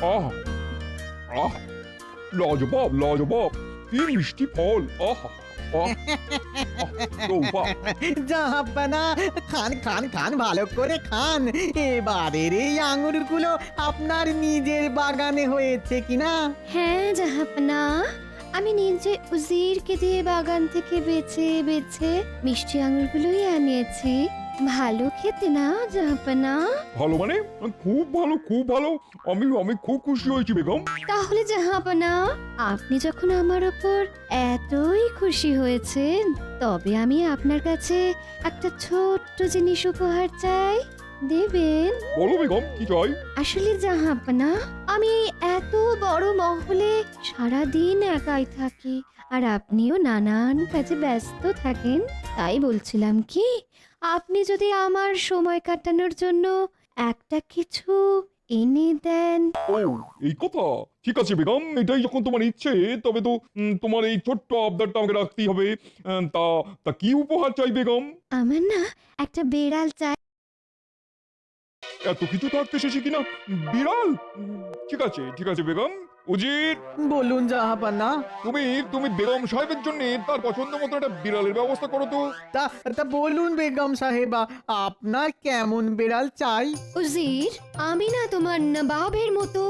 আহ আহ লাজবাব লাজবাব, কি মিষ্টি ফল। আহ আহ জাহাপানা, খান খান খান, ভালো করে খান। এবারের এই আঙুরগুলো আপনার নিজের বাগানে হয়েছে কিনা? হ্যাঁ জাহাপনা, আমি নিজে উজিরকে দিয়ে বাগান থেকে বেছে বেছে মিষ্টি আঙুরগুলোই আনিয়েছি। ভালো খেতে না জাহাপনা? ভালো মানে খুব ভালো, খুব ভালো। আমি আমি খুব খুশি হয়েছি বেগম। তাহলে জাহাপনা, আপনি যখন আমার ওপর এতই খুশি হয়েছেন, তবে আমি আপনার কাছে একটা ছোট্ট জিনিস উপহার চাই, দেবেন? বলো বেগম, কি চাই? আসলে জাহাপনা, আমি এত বড় মহলে সারা দিন একাই থাকি, আর আপনিও নানান কাজে ব্যস্ত থাকেন। তাই বলছিলাম কি, আপনি যদি আমার সময় কাটানোর জন্য একটা কিছু এনে দেন। ও, এই কথা। ঠিক আছে বেগম, এটাই যখন তোমার ইচ্ছে, তবে তো তোমার এই ছোট্ট আবদারটা আমাকে রাখতেই হবে। তা তা কি উপহার চাই বেগম? আমার না একটা বেড়াল চাই। এত কিছু থাকতে শেষে কিনা বিড়াল? ঠিক আছে ঠিক আছে বেগম। উজির, বলুন জাহাপানা। তুমি তুমি বেগম সাহেবের জন্য তার পছন্দ মতো একটা বিড়ালের ব্যবস্থা করো তো। তা তা বলুন বেগম সাহেবা, আপনার কেমন বিড়াল চাই? উজির, আমি না তোমার নবাবের মতো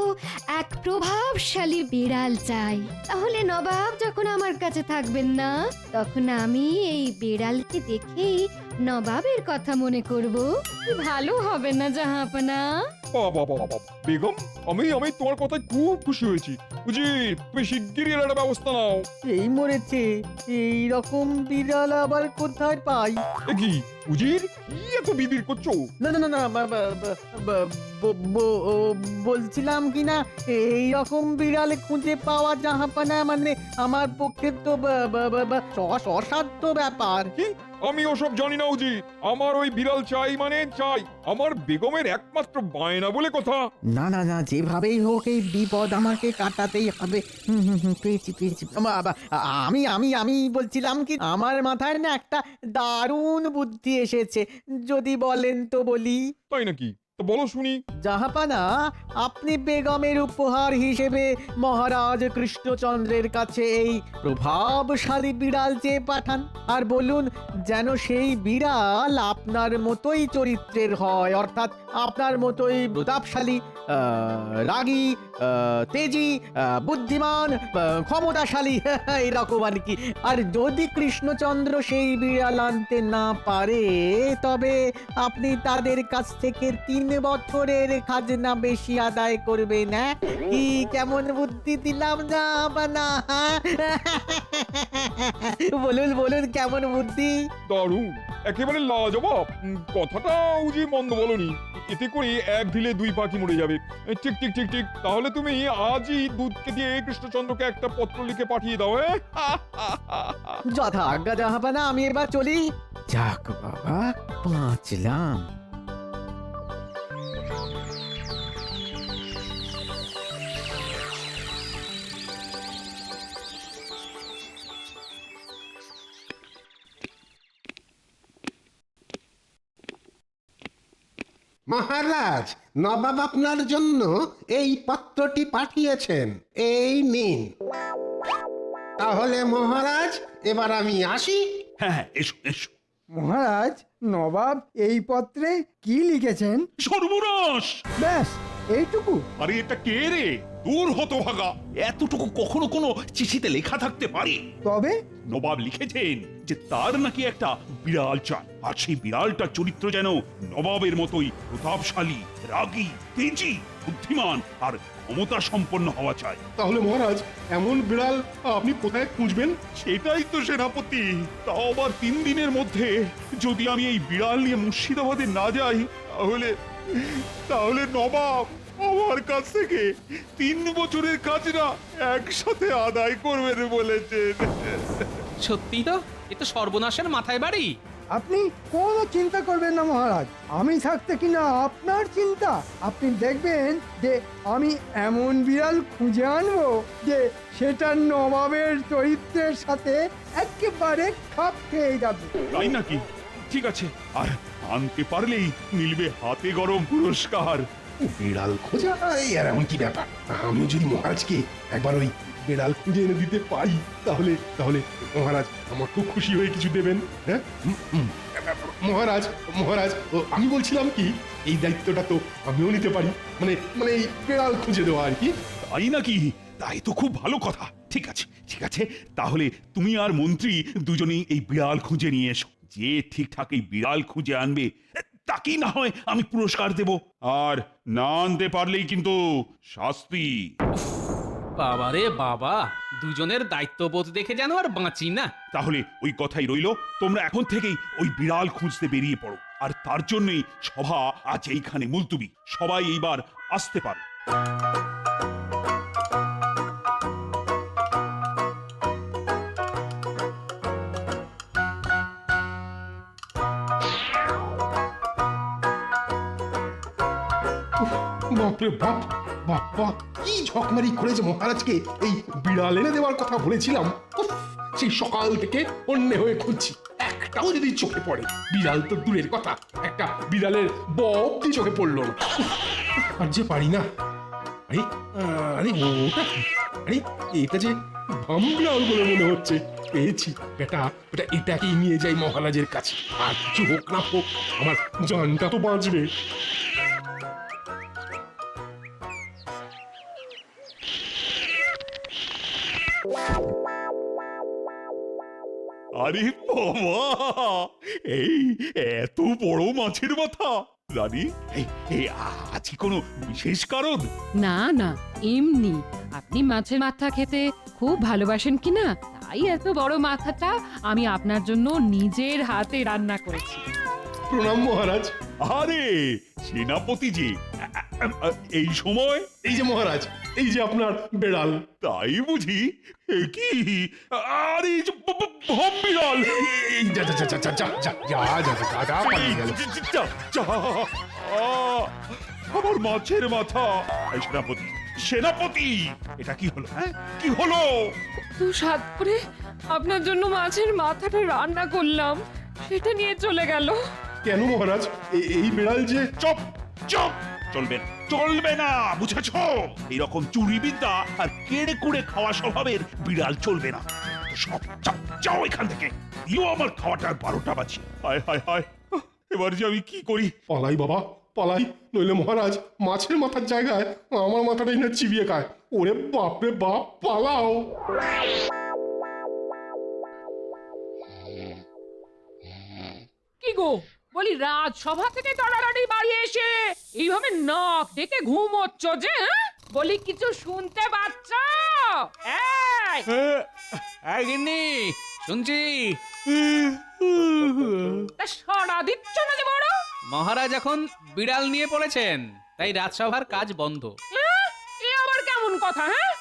এক প্রভাবশালী বিড়াল চাই। তাহলে নবাব যখন আমার কাছে থাকবেন না, তখন আমি এই বিড়ালকে দেখেই নবাবের কথা মনে করব। কি ভালো হবে না জাহাপনা? বাবা বাবা বাবা বেগম, আমি আমি তোমার কথায় খুব খুশি হয়েছি। উজির, তুমি শিগগিরই এর একটা ব্যবস্থা নাও। এই মরেছে, এই রকম বিড়াল আবার কোথায় পাই? এ কি উজির, কি এত বিড়বিড় করছো? না না না না, বলছিলাম কি না, এই রকম বিড়াল খুঁজে পাওয়া জাহাপানা মানে আমার পক্ষে তো অসাধ্য ব্যাপার। কি? আমি ওসব জানি না উজির। আমার ওই বিড়াল চাই মানে চাই। আমার বেগমের একমাত্র বায়না বলে কথা। না না না, যেভাবেই হোক এই বিপদ আমাকে কাটাতেই হবে। পেয়েছি পেয়েছি। আমি আমি আমি বলছিলাম কি, আমার মাথায় না একটা দারুণ বুদ্ধি এসেছে, যদি বলেন তো বলি। তাই নাকি? তো বলো শুনি। জাহাপানা, আপনি বেগমের উপহার হিসেবে মহারাজ কৃষ্ণচন্দ্রের কাছে এই প্রভাবশালী বিড়াল চেয়ে পাঠান, আর বলুন যেন সেই বিড়াল আপনার মতোই চরিত্রের হয়, অর্থাৎ আপনার মতোই প্রতাপশালী, রাগী, তেজি, বুদ্ধিমান, ক্ষমতাশালী, এরকম আর কি। আর যদি কৃষ্ণচন্দ্র সেই বিড়াল আনতে না পারে, তবে আপনি তাদের কাছ থেকে 3 বছরের খাজনা বেশি আদায় করবেন। না কি কেমন বুদ্ধি দিলাম না বানা? বলুন বলুন, কেমন বুদ্ধি? দারুণ, একেবারে লাজবাব। কথাটা উজি মন্দ বলনি। এতে করে এক ঢিলে দুই পাখি মরে যাবে। ঠিক ঠিক ঠিক ঠিক। তাহলে তুমি আজই দুধকে দিয়ে কৃষ্ণচন্দ্রকে একটা পত্র লিখে পাঠিয়ে দাও। যথা আজ্ঞা জাহাপানা, আমি এবার চলি। যাক বাবা, বাঁচলাম। মহারাজ, নবাব আপনার জন্য এই পত্রটি পাঠিয়েছেন, এই নিন। তাহলে মহারাজ, এবার আমি আসি। হ্যাঁ হ্যাঁ, এসো এসো। মহারাজ, নবাব এই পত্রে কি লিখেছেন? সর্বনাশ! ব্যাস এইটুকু? আরে এটা কে রে? দূর হতভাগা! এতটুকু কখনো কোনো চিঠিতে লেখা থাকতে পারে? তবে নবাব লিখেছেন যে তার নাকি একটা বিড়াল চাই, আর সেই বিড়ালটার চরিত্র যেন নবাবের মতোই প্রতাপশালী, রাগী, তেজি, বুদ্ধিমান আর ক্ষমতা সম্পন্ন হওয়া চাই। তাহলে মহারাজ, এমন বিড়াল আপনি কোথায় খুঁজবেন? সেটাই তো সেনাপতি। তাও আবার 3 দিনের মধ্যে। যদি আমি এই বিড়াল নিয়ে মুর্শিদাবাদে না যাই, তাহলে তাহলে নবাব আমার কাছ থেকে 3 বছরের খাজনা একসাথে আদায় করবেন বলেছেন। সত্যি তো, এ তো সর্বনাশের মাথায় বাড়ি। আপনি কোনো চিন্তা করবেন না মহারাজ, আমি থাকতে কিনা আপনার চিন্তা? আপনি দেখবেন যে আমি এমন বিড়াল খুঁজে আনবো যে সেটা নবাবের চরিত্রের সাথে একেবারে খাপ খেয়ে যাবে। তাই নাকি? ঠিক আছে, আর আনতে পারলেই মিলবে হাতে গরম পুরস্কার। বিড়াল খোঁজা এই আর এমন কি ব্যাপার? আমি যদি মহারাজকে একবার ওই বিড়াল খুঁজে এনে দিতে পারি তাহলে তাহলে মহারাজ আমার খুব খুশি হয়ে কিছু দেবেন। হ্যাঁ মহারাজ মহারাজ আমি বলছিলাম কি এই দায়িত্বটা তো আমিও নিতে পারি, মানে মানে এই বিড়াল খুঁজে দেওয়া আর কি। তাই নাকি? তাই তো খুব ভালো কথা। ঠিক আছে ঠিক আছে, তাহলে তুমি আর মন্ত্রী দুজনেই এই বিড়াল খুঁজে নিয়ে এসো। যে ঠিকঠাক এই বিড়াল খুঁজে আনবে তাকেই না হয় আমি পুরস্কার দেব, আর না আনতে পারলেই কিন্তু শাস্তি। বাবারে বাবা, দুজনের দায়িত্ববোধ দেখে যেন আর বাঁচি না। তাহলে ওই কথাই রইলো, তোমরা এখন থেকেই ওই বিড়াল খুঁজতে বেরিয়ে পড়ো। আর তার জন্যই সভা আজ এইখানে মুলতুবি। সবাই এইবার আসতে পারো। বাপরে বাপ, বাপ্পা কি ঝকমারি করেছে মহারাজকে এই বিড়াল এনে দেওয়ার কথা বলেছিলাম। উফ, সেই সকাল থেকে অন্য হয়ে খুঁজছি, একটাও যদি চোখে পড়ে। বিড়াল তো দূরের কথা, একটা বিড়ালের বব্দি চোখে পড়লো না। উফ, আর যে পারি না। আরে আরে ওটা কি? আরে এটা যে ভাম বিড়াল বলে মনে হচ্ছে। পেয়েছি বেটা, বেটা এটাকেই নিয়ে যাই মহারাজের কাছে। আর কিছু হোক না হোক আমার জানটা তো বাঁচবে। আরে বাবা, এই এত বড় মাছের মাথা! রানী, এই আজ কি কোনো বিশেষ কারণ? না না, এমনি আপনি মাছের মাথা খেতে খুব ভালোবাসেন কিনা, তাই এত বড় মাথাটা আমি আপনার জন্য নিজের হাতে রান্না করেছি। প্রণাম মহারাজ। আরে সেনাপতি জি, এই সময়? এই যে মহারাজ, এই যে আপনার বেড়াল। তাই বুঝি? এ কি? আরে এই যে ভম বিড়াল! এই যা যা যা যা যা যা যা যা যা যা পালিয়ে গেল। যা, যা। আমার মাছের মাথা! এই সেনাপতি, সেনাপতি, এটা কি হলো? হ্যাঁ, কি হলো? তো স্বাদ করে আপনার জন্য মাছের মাথাটা রান্না করলাম, সেটা নিয়ে চলে গেল। কেন মহারাজ? এই বিড়াল যে চুপ চুপ! চলবে না, চলবে না, বুঝেছ? এইরকম চুরি বিদ্যা আর কেড়ে কুড়ে খাওয়া স্বভাবের বিড়াল চলবে না। সব যাও, যাও এখান থেকে। ইও আমার খাওয়াটার 12টা বাজে। হায় হায় হায়, এবার যে আমি কি করি? পালাই বাবা পালাই, নইলে মহারাজ মাছের মাথার জায়গায় আমার মাথাটাই না চিবিয়ে খায়। ওরে বাপরে বাপ, পালাও। কি গো, বলি রাজসভা থেকে তাড়াতাড়ি বাড়ি এসে এইভাবে নাক ডেকে ঘুমোচ্ছ যে? হ্যাঁ? বলি কিছু শুনতে পাচ্ছ? এই গিন্নি, শুনছি। তা সাড়া দিচ্ছ না যে বড়? মহারাজ এখন বিড়াল নিয়ে পড়েছেন, তাই রাজসভার কাজ বন্ধ। এ আবার কেমন কথা? হ্যাঁ,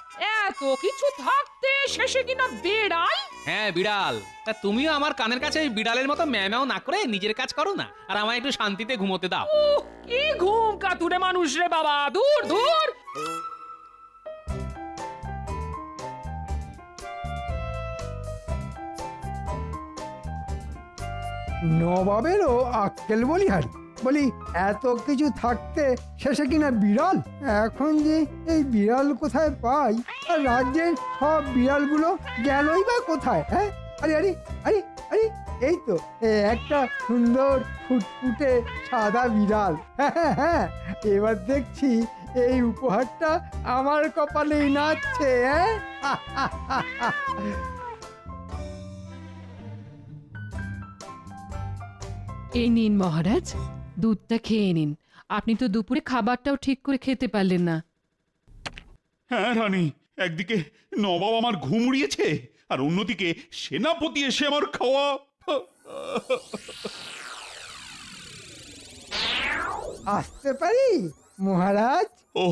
এত কিছু থাকতে শেষে কিনা বেড়াল? হ্যাঁ বিড়াল। তা তুমিও আমার কানের কাছে এই বিড়ালের মতো ম্যাও না করে নিজের কাজ করো না, আর আমায় একটু শান্তিতে ঘুমোতে দাও। কি ঘুম কাতুরে মানুষ রে বাবা, দূর দূর। নবাবেরও আক্কেল বলিহারি। বলি এত কিছু থাকতে শেষে কিনা বিড়াল? এখন যে এই বিড়াল কোথায় পাই? আর রাজ্যের সব বিড়ালগুলো গেলই বা কোথায়? হ্যাঁ, আরে আরে আরে আরে এই তো একটা সুন্দর ফুটফুটে সাদা বিড়াল। হ্যাঁ হ্যাঁ হ্যাঁ, এবার দেখছি এই উপহারটা আমার কপালেই নাচছে। হ্যাঁ, এই নিন মহারাজ, দুধটা খেয়ে নিন। আপনি তো দুপুরে খাবারটাও ঠিক করে খেতে পারলেন না। হ্যাঁ রানী, একদিকে নবাব আমার ঘুম উড়িয়েছে, আর অন্যদিকে সেনাপতি এসে আমার খাওয়া। আসতে পারি মহারাজ? ও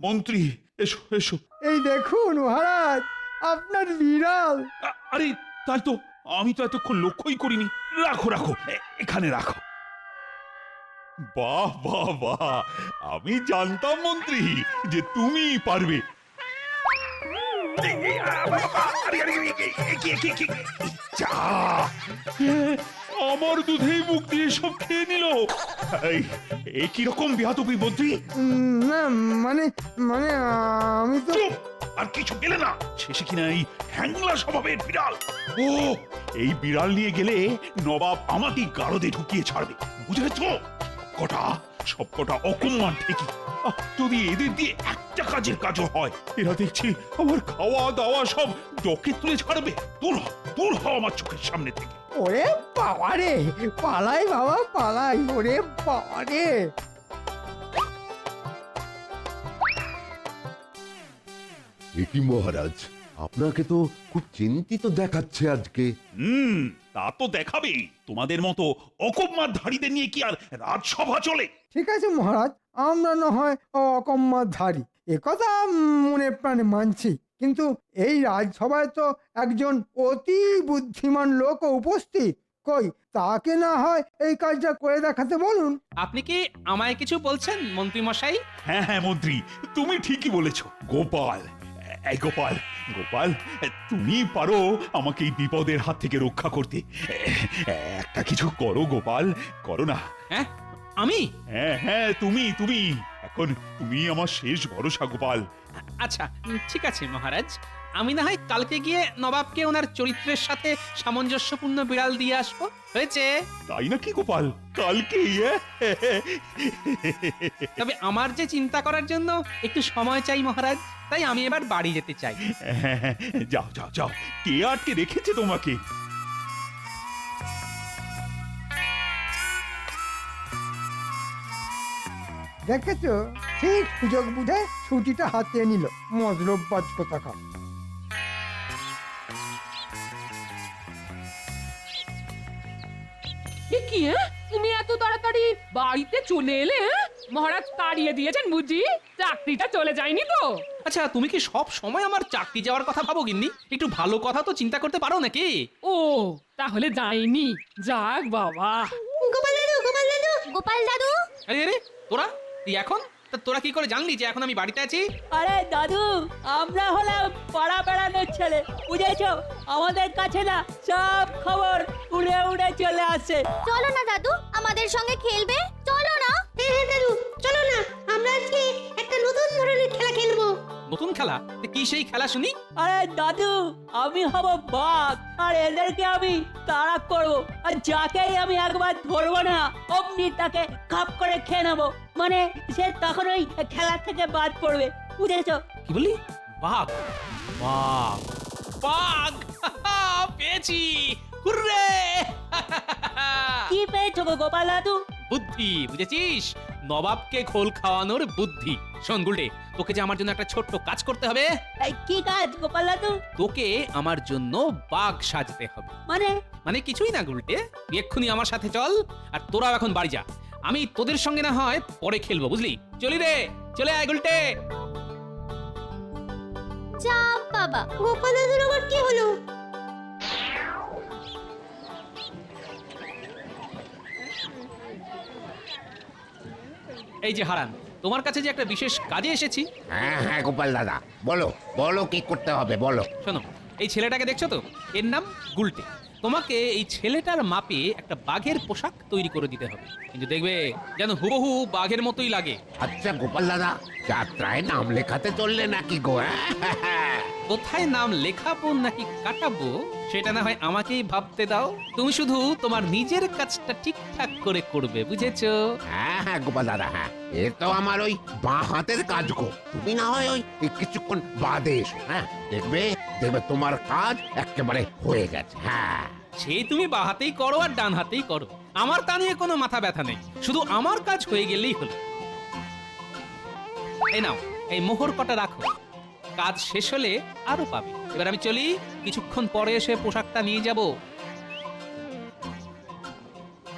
মন্ত্রী, এসো এসো। এই দেখুন মহারাজ, আপনার বিড়াল। আরে তাই তো, আমি তো এতক্ষণ লক্ষ্যই করিনি। রাখো রাখো, এখানে রাখো। বাহ বাহ বাহ, আমি জানতাম মন্ত্রী যে তুমি পারবে। আমার দুধেই মুখ দিয়ে সব খেয়ে নিল। এই কি রকম বিহাতুপি মন্ত্রী? না মানে মানে আমি তো চুপ! আর কিছু গেলে না, শেষে কিনা এই হ্যাংলা স্বভাবের বিড়াল। ও, এই বিড়াল নিয়ে গেলে নবাব আমাকে গারদে ঢুকিয়ে ছাড়বে, বুঝেছ? সবকটা অকম্মান ঠিকই। যদি এদের দিয়ে একটা কাজের কাজও হয়, এরা দেখছি আমার খাওয়া দাওয়া সব ডকে তুলে ছাড়বে। দূর হ আমার চোখের সামনে থেকে। ওরে বাবা রে, পালাই বাবা পালাই, ওরে বাবা রে। একি মহারাজ, আপনাকে তো খুব চিন্তিত দেখাচ্ছে আজকে। তা তো দেখাবেই। তোমাদের মতো অকম্মাধারীদের নিয়ে কি আর রাজসভা চলে? ঠিক আছে মহারাজ, আমরা না হয় অকম্মাধারী, একথা মনে প্রাণে মানছি, কিন্তু এই রাজসভায় তো একজন অতি বুদ্ধিমান লোক উপস্থিত। কই তাকে না হয় এই কাজটা করে দেখাতে বলুন। আপনি কি আমায় কিছু বলছেন মন্ত্রী মশাই? হ্যাঁ মন্ত্রী, তুমি ঠিকই বলেছ। গোপাল, এই গোপাল, তুমি পারো আমাকে এই বিপদের হাত থেকে রক্ষা করতে। একটা কিছু করো গোপাল, করো না। হ্যাঁ আমি? হ্যাঁ তুমি এখন তুমি আমার শেষ ভরসা গোপাল। আচ্ছা ঠিক আছে মহারাজ, আমি না হয় কালকে গিয়ে নবাবকে ওনার চরিত্রের সাথে সামঞ্জস্যপূর্ণ বিড়াল দিয়ে আসবো। হয়েছে? তাই নাকি গোপাল? কালকে? তবে আমার যে চিন্তা করার জন্য একটু সময় চাই মহারাজ, তাই আমি এবার বাড়ি যেতে চাই। যাও, কে আটকে রেখেছে তোমাকে? দেখেছো, ঠিক সুযোগ বুঝে ছুটিটা হাতে নিল মজলববাজ কোথাকার। এ কি তুমি এত তাড়াতাড়ি বাড়িতে চলে এলে? মহারাজ তাড়িয়ে দিয়েছেন বুঝি? চাকরিটা চলে যায়নি তো? আচ্ছা তুমি কি সব সময় আমার চাকরি যাওয়ার কথা ভাবো গিন্নি? একটু ভালো কথা তো চিন্তা করতে পারো নাকি? ও তাহলে যায়নি, যাক বাবা। গোপাল দাদু আরে তোরা তুই তোরা কি করে জানলি যে এখন আমি বাড়িতে আছি? আরে দাদু, আমরা হলাম পাড়া বেড়ানোর ছেলে, বুঝেছো? আমাদের কাছে না সব খবর উড়ে উড়ে চলে আসে। চলো না দাদু, আমাদের সঙ্গে খেলবে? চলো না। হ্যাঁ দাদু চলো না, আমরা আজকে একটা নতুন ধরনের খেলা খেলবো। নতুন খেলা? কি সেই খেলা শুনি? আরে দাদু, আমি হব বাঘ, আর এদেরকে আমি তাড়া করবো, আর যাকেই আমি একবার ধরবো না অমনি তাকে খাপ করে খেয়ে নেবো। মানে সে তখন ওই খেলা থেকে বাদ পড়বে, বুঝেছো? কি বলি? বাঘ? বাঘ বাঘ পেয়েছি! হুররে! কি পেয়েছো গো গোপাল দাদু? বুদ্ধি, বুঝেছিস? নবাবকে খোল খাওয়ানোর বুদ্ধি। শোন গুলটে, তোকে যে আমার জন্য একটা ছোট্ট কাজ করতে হবে। এই কি কাজ গোপাল দাদু? তোকে আমার জন্য বাঘ সাজতে হবে। মানে কিছুই না গুলটে, তুই এক্ষুনি আমার সাথে চল, আর তোরাও এখন বাড়ি যা। আমি তোদের সঙ্গে না হয় পরে খেলবো, বুঝলি? চলি রে, চলে আয় গুলটে। চাপ বাবা, গোপাল দাদুর আবার কি হলো? এই যে হারান, তোমার কাছে যে একটা বিশেষ কাজে এসেছি। হ্যাঁ গোপাল দাদা, বলো কি করতে হবে বলো। শোনো, এই ছেলেটাকে দেখছো তো? এর নাম গুলটে। তোমাকে এই ছেলেটার মাপে একটা বাঘের পোশাক তৈরি করে দিতে হবে, কিন্তু দেখবে যেন হুবহু বাঘের মতোই লাগে। আচ্ছা গোপাল দাদা, যাত্রায় নাম লেখাতে চললে নাকি গো? কোথায় নাম লেখাবো নাকি কাটাবো সেটা না হয় আমাকেই ভাবতে দাও। তুমি শুধু তোমার নিজের কাজটা ঠিকঠাক করে করবে, বুঝেছো? হ্যাঁ গোপাল দাদা, হ্যাঁ এ তো আমার ওই বাঁ হাতের কাজ গো। তুমি না হয় ওই কিছুক্ষণ বাদে এসো, হ্যাঁ দেখবে তোমার কাজ একেবারে হয়ে গেছে। হ্যাঁ সে তুমি বাঁ হাতেই করো আর ডান হাতেই করো, আমার তা নিয়ে কোনো মাথা ব্যথা নেই, শুধু আমার কাজ হয়ে গেলেই হলো। এই নাও, এই মোহর কটা রাখো, কাজ শেষ হলে আরো পাবে। এবার আমি চলি, কিছুক্ষণ পরে এসে পোশাকটা নিয়ে যাব।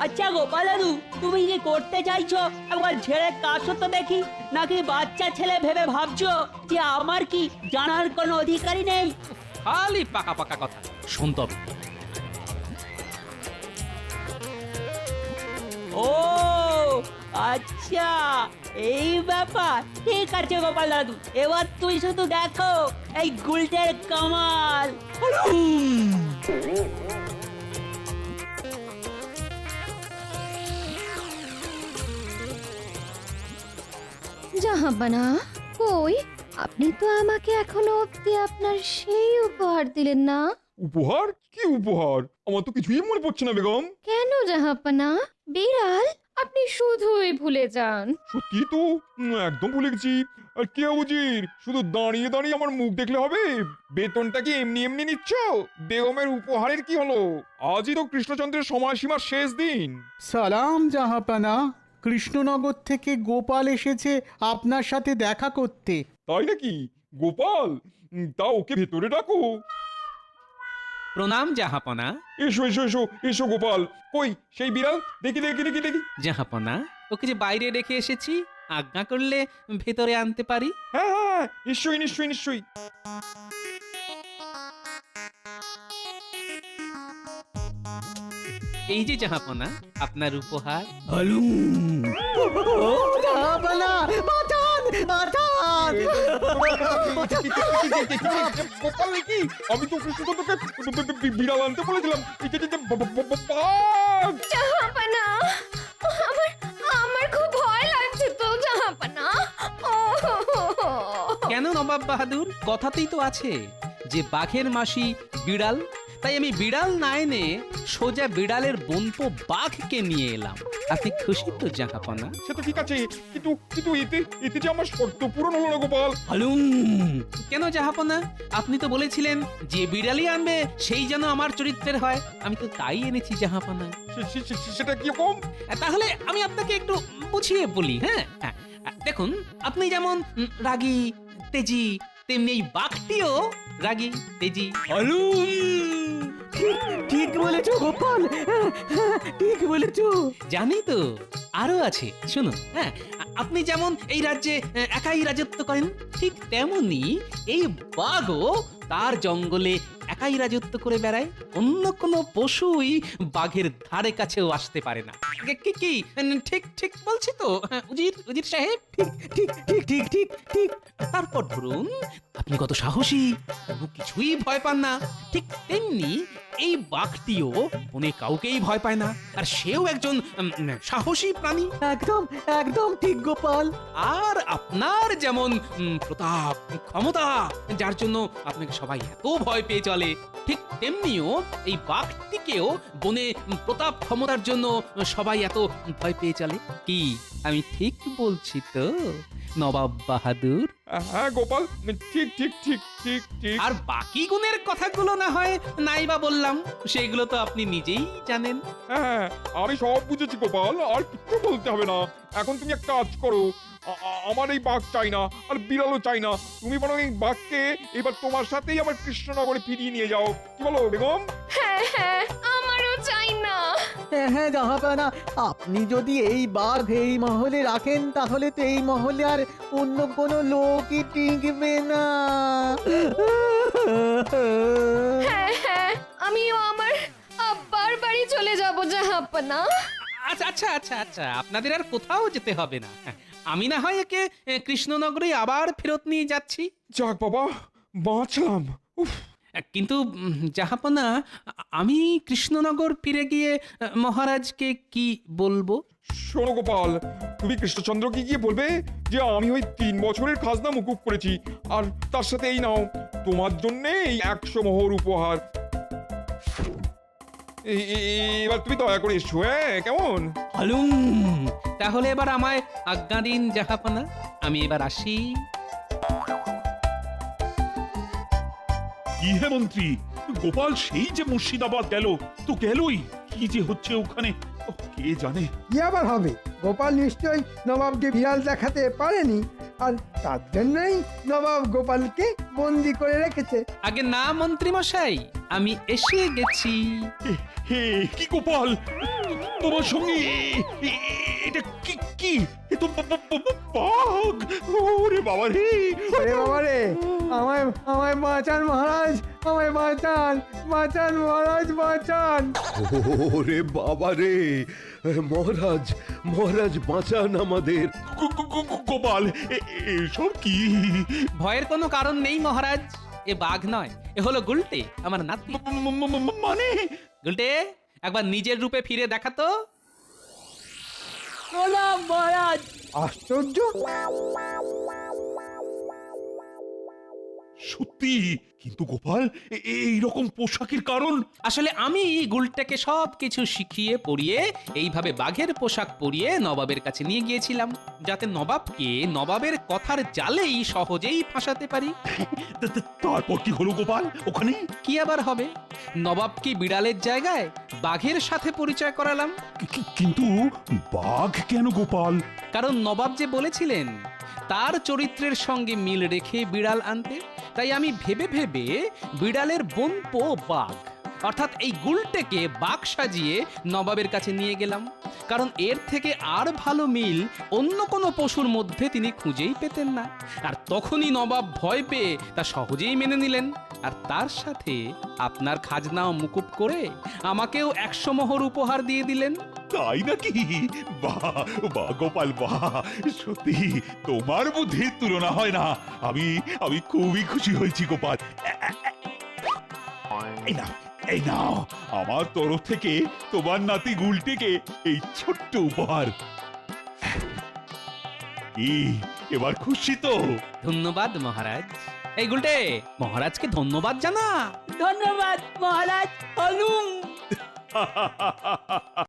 আচ্ছা গোপাল দাদু, তুমি কি করতে চাইছো একবার ছেড়ে কাছো তো দেখি, নাকি বাচ্চা ছেলে ভেবে ভাবছো যে আমার কি জানার কোনো অধিকারই নেই? খালি পাকা পাকা কথা শুনতে হবে। ও আচ্ছা, এই ব্যাপার। ঠিক আছে গোপাল দাদু, এবার তুই শুধু দেখো এই গুলটের কামাল। জাহাপনা কই আপনি তো আমাকে এখনো অব্দি আপনার সেই উপহার দিলেন না। উপহার? কি উপহার? আমার তো কিছুই মনে পড়ছে না বেগম। কেন জাহাপনা? বিড়াল? আপনি শুধুই ভুলে যান। সত্যি তো একদম ভুলে গেছি। আর কে উজির, শুধু দাঁড়িয়ে দাঁড়িয়ে আমার মুখ দেখলে হবে? বেতনটা কি এমনি এমনি নিচ্ছ? বেগমের উপহারের কি হলো? আজই তো কৃষ্ণচন্দ্রের সময়সীমার শেষ দিন। সালাম জাহাপানা, কৃষ্ণনগর থেকে গোপাল এসেছে আপনার সাথে দেখা করতে। তাই নাকি? গোপাল? তা ওকে ভেতরে ডাকো। প্রণাম জাহাপনা। এসো এসো এসো এসো গোপাল। কই সেই বিড়াল? দেখি দেখি দেখি দেখি। জাহাপনা, ওকে যে বাইরে রেখে এসেছি, আজ্ঞা করলে ভেতরে আনতে পারি। হ্যাঁ হ্যাঁ নিশ্চয়ই নিশ্চয়ই নিশ্চয়ই। এই যে জাহাপনা, আপনার উপহার। ও জাহাপানা, বাঁচান বাঁচান! গোপাল নাকি? আমি তো কৃষ্ণচন্দ্রকে বিড়াল আনতে বলেছিলাম। জাহাপনা আমার আমার খুব ভয় লাগছে তো জাহাপনা। কেন নবাব বাহাদুর? কথাতেই তো আছে যে বাঘের মাসি বিড়াল। তাই আমি বিড়াল না এনে সোজা বিড়ালের বোনপো বাঘকে নিয়ে এলাম। আপনি খুশি তো জাহাপনা? সে তো ঠিক আছে, কিন্তু কিন্তু এতে এতে যে আমার শর্ত পূরণ হলো না গোপাল। কেন জাহাপনা? আপনি তো বলেছিলেন যে বিড়ালই আনবে সেই যেন আমার চরিত্রের হয়। আমি তো তাই এনেছি জাহাপনা। সেটা কি রকম? তাহলে আমি আপনাকে একটু বুঝিয়ে বলি। হ্যাঁ হ্যাঁ, দেখুন, আপনি যেমন রাগী তেজি, তেমনি এই বাঘটিও রাগী তেজি। ঠিক বলেছো গোপাল, ঠিক বলেছো। জানি তো, আরো আছে, শুনুন। হ্যাঁ, আপনি যেমন এই রাজ্যে একাই রাজত্ব করেন, ঠিক তেমনি এই বাঘও তার জঙ্গলে একাই রাজত্ব করে বেড়ায়। অন্য কোনো পশুই বাঘের ধারে কাছেও আসতে পারে না। কি কি ঠিক ঠিক বলছি তো উজির উজির সাহেব? ঠিক ঠিক ঠিক ঠিক ঠিক। তারপর ধরুন, আপনি কত সাহসী, কোনো কিছুই ভয় পান না। ঠিক তেমনি এই বাঘটিও বনে কাউকেই ভয় পায় না, আর সেও একজন সাহসী প্রাণী। একদম একদম ঠিক গোপাল। আর আপনার যেমন প্রতাপ, ক্ষমতা, যার জন্য আপনাকে সবাই এত ভয় পেয়ে চলে, ঠিক তেমনিও এই বাঘটিকেও বনে প্রতাপ ক্ষমতার জন্য সবাই এত ভয় পেয়ে চলে। কি আমি ঠিক বলছি তো নবাব বাহাদুর? হ্যাঁ গোপাল, ঠিক ঠিক ঠিক ঠিক ঠিক। আর বাকি গুণের কথাগুলো না হয় নাইবা বললাম, সেগুলো তো আপনি নিজেই জানেন। হ্যাঁ আমি সব বুঝেছি গোপাল, আর কিচ্ছু বলতে হবে না। এখন তুমি এক কাজ করো, আমার এই বাঘ চাই না, আর বিড়ালও চাই না। তুমি বরং এই বাঘকে এবার তোমার সাথেই আমার কৃষ্ণনগরে ফিরিয়ে নিয়ে যাও। কি বলো বেগম? হ্যাঁ হ্যাঁ আমারও চাই না। হ্যাঁ জাহাপানা, আপনি যদি এই বাঘ এই মহলে রাখেন তাহলে তো এই মহলে আর অন্য কোনো লোকই টিকবে না। হ্যাঁ হ্যাঁ আমিও আমার আব্বার বাড়ি চলে যাব জাহাপনা। আচ্ছা আচ্ছা আচ্ছা আচ্ছা, আপনাদের আর কোথাও যেতে হবে না। আমি না হয় একে কৃষ্ণনগরে আবার ফেরত নিয়ে যাচ্ছি। যাক বাবা, বাঁচলাম। উফ। কিন্তু জাহাপনা, আমি কৃষ্ণনগর ফিরে গিয়ে মহারাজকে কি বলবো? শোনো গোপাল, তুমি কৃষ্ণচন্দ্রকে গিয়ে বলবে যে আমি ওই 3 বছরের খাজনা মুকুব করেছি, আর তার সাথে এই নাও তোমার জন্য এই 100 মোহর উপহার। এবার তুমি দয়া করে এসো, হ্যাঁ কেমন? তাহলে এবার আমায় আজ্ঞা দিন জাহাপনা, আমি এবার আসি। কি হে মন্ত্রী, গোপাল সেই যে মুর্শিদাবাদ গেল, তো গেলই, কি যে হচ্ছে ওখানে কে জানে। কি আবার হবে? গোপাল নিশ্চয়ই নবাবকে বিড়াল দেখাতে পারেনি, আর তার জন্যই নবাব গোপালকে বন্দি করে রেখেছে। আগে না মন্ত্রী মশাই, আমি এসে গেছি। হে কি গোপাল, তোমার সঙ্গে এটা কি কি? এ তো বাঘ! ওরে বাবা রে! ওরে বাবা রে, আমায় আমায় বাঁচান মহারাজ, আমায় বাঁচান, বাঁচান মহারাজ, বাঁচান। ওরে বাবা রে, মহারাজ মহারাজ বাঁচান আমাদের। গোপাল, এসব কি? ভয়ের কোনো কারণ নেই মহারাজ, এ বাঘ নয়, এ হলো গুলটে, আমার নাতি। মানে গুলটে, একবার নিজের রূপে ফিরে দেখাতো। প্রণাম মহারাজ। আশ্চর্য! সত্যি, কিন্তু গোপাল এই রকম পোশাকের কারণ? আসলে আমি গুলটাকে সব কিছু শিখিয়ে পড়িয়ে এইভাবে বাঘের পোশাক পরিয়ে নবাবের কাছে নিয়ে গিয়েছিলাম, যাতে নবাবকে নবাবের কথার জালেই সহজেই ফাঁসাতে পারি। তারপর কি হলো গোপাল ওখানে? কি আবার হবে, নবাবকে বিড়ালের জায়গায় বাঘের সাথে পরিচয় করালাম। কিন্তু বাঘ কেন গোপাল? কারণ নবাব যে বলেছিলেন তার চরিত্রের সঙ্গে মিল রেখে বিড়াল আনতে, তাই আমি ভেবে ভেবে বিড়ালের বোনপো বাঘ অর্থাৎ এই গুলটেকে বাঘ সাজিয়ে নবাবের কাছে নিয়ে গেলাম। কারণ এর থেকে আর ভালো মিল অন্য কোনো পশুর মধ্যে তিনি খুঁজেই পেতেন না। আর তখনই নবাব ভয় পেয়ে তা সহজেই মেনে নিলেন, আর তার সাথে আপনার খাজনাও মুকুব করে আমাকেও 100 মোহর উপহার দিয়ে দিলেন। তাই নাকি? বাহ বাহ গোপাল বাহ, সত্যি তোমার বুদ্ধির তুলনা হয় না। আমি খুবই খুশি হয়েছি গোপাল। এই নাও আমার তরফ থেকে তোমার নাতি গুলটিকে এই ছোট্ট উপহার। কি এবার খুশি তো? ধন্যবাদ মহারাজ। এই গুলটে, মহারাজকে ধন্যবাদ জানা। ধন্যবাদ মহারাজ। হলুম।